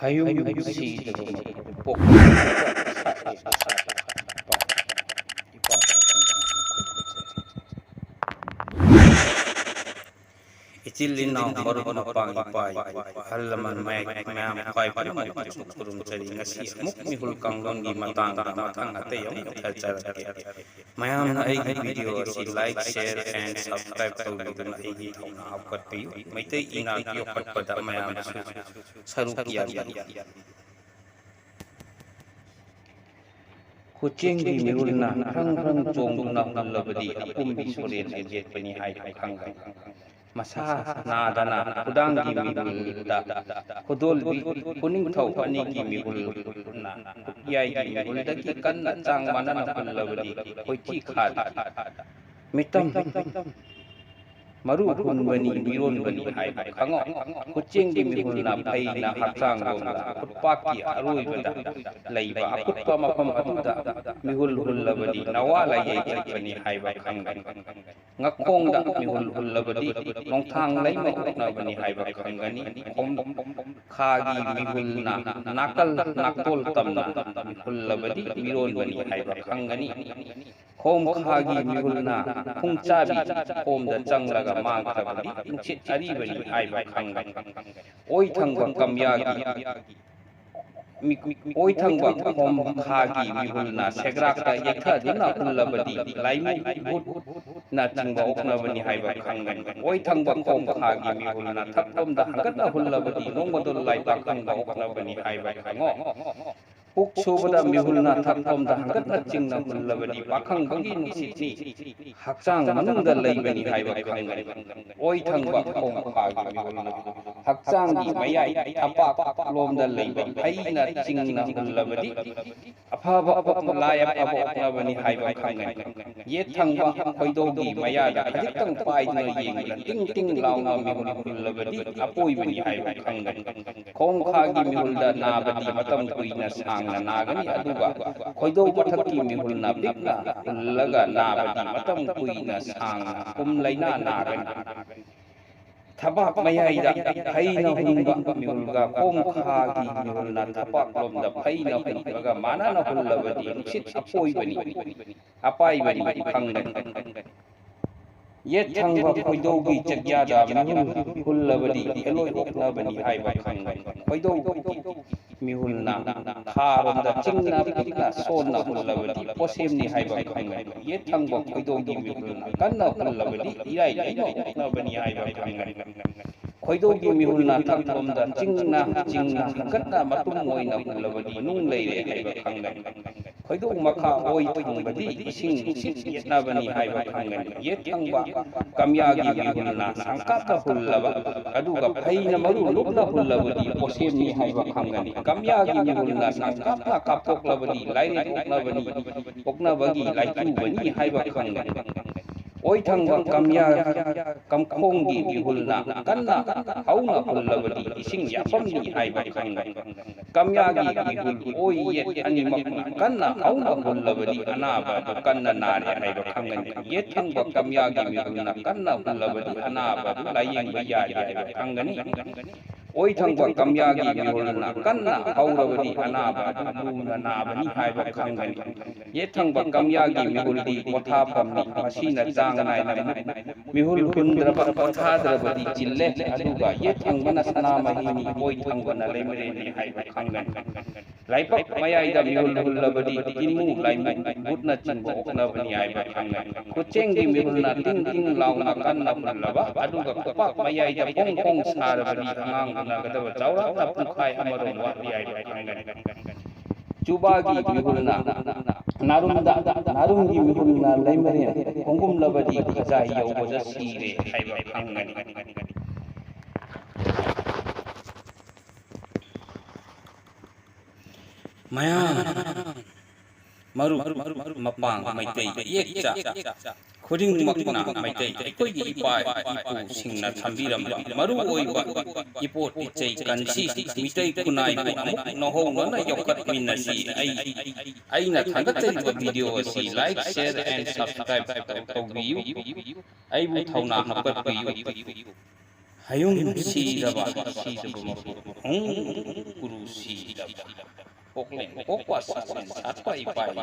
ꯍꯌꯨꯝ ꯁꯤꯗꯕ ꯄꯣꯛ इचिल इनाव मरुप मपांग इपाई अहल लमन मयाम ख्वाई पुनमक चुक खुरुमचरी ngasi amuk mihul kanglong matang da mathang ate yong thacharake mayam na ai video asi like share and subscribe tawbiduna ai thona apkat piyu maitai ina kyo patpada mayam saru kiya kucing di mihulna rang chongduna hullabadi apumbi soren jet pani hai khangga masa nadana kudang gi mihulda kudol kuning thau ani gi mihulna yai gi mihulda ki kan chang manana hullabadi koichi khad mitam maru hunbani miron bani hai khango kucing gi mihulna phaina hakchang romda kutpaki aroi bada leiba akutpa mafam aduda mihul hullabadi nawala yai chapani hai ba khanggan ngakong da mihul hullabadi nongthang leima oknabani hai ba khangani khom khagi mihulna nakal naktol tamna hullabadi miron bani hai ba khangani khom khagi mihulna khungchabi khom da changlaga mangkhabadi inchit aribani hai ba khanggan oi thangba kamyagi oi thangba khom khagi mihulna segrakta yekha duna hullabadi laimu but na chingba oknabani hai ba khanggan oi thangba khom khagi mihulna thaptom da hangatna hullabadi nongmadol lai ba khangba oknabani hai ba khango puk sobada mihulna thaptom da hangatna chingna hullabadi pakhang bagi nusitni hakchang manungda leibani hai ba khanggan oi thangba khom khagi mihulna hakchang gi mayai apak lomda leiba phaina chingna hullabadi afaba lai afaba oknabani hai ba khanggan ye thangba khoidogi maya da khajitang paidna yengla ting ting launa mihul hullabadi apoi bani hai ba khanggan khom khagi mihulda nabadi matam kuina sangna nagani aduga khoido pathakki mihulna bigna hullaga nabadi matam kuina sangna kumlaina nagani thapak mayai da phaina hunba mihulga khom khagi mihulna thapak lomda phaina hunga manana hullabadi sit apoi bani apai bani khanggan ye thangba khoidogi chagyada mihul hullabadi eloi oknabani hai ba khanggan khoidogi mihulna tharomda chingna pikna sonna hullabadi posemni hai ba khanggan ye thangba khoidogi mihulna kanna hullabadi irai laino oknabani hai ba khanggan khoidogi mihulna thakthomda chingna katna matum moina hullabadi nung leire hai ba khanggan khoidong makha oi thangbadi ising yetnabani hai ba khanggan ye thangba kamyagi mihulna sangkata hullaba aduga phaina maru lukna hullabadi posemni hai ba khanggan kamyagi mihulna sangkata kapoklabadi laire oknabagi laitu bani hai ba khanggan oi thangba kamya kamkhonggi mihulna kanna hauna hullabadi ising yapamni hai ba khanggan kamyagi mihul oi yet animakna kanna hauna hullabadi anaba kanna nare hai ba khanggan ye thangba kamyagi mihulna kanna hullabadi anaba layeng baya hai ba khangani oi thangba kamyagi mihulna kanna haurabadi anaba duna nabani hai ba khangani ye thangba kamyagi mihuldi pothapamni masina changnai na mihul hundraba pothadrabadi jille aduga ye thangbana sanamahini oi thangbana lemre ni hai ba khanggan laipak mayai da mihul hullabadi kinmu laimu butna chingbo oknabani hai ba khanggan kucenggi mihulna ting ting launa kanna hullaba aduga kupak mayai da pong sarabadi angang nagadaba jawrapna pukhai amaron wari hai ba khanggan Cubagi mihulna narunggi mihulna laimare hongum labadi khajai yawbaja sire haiba khangani maya maru mapang maitai yekcha khuding makna maitai aikoigi ipai ipu singna thambiram maru oiba ipot ichei kansi mitai kunai bu amuk nohong na yokat minasi aina thagatai video asi like share and subscribe tawbiyu ai bu thauna hapat piyu hayung siraba siraba mapu hong guru siraba oklen okwa sa sen satwa ipai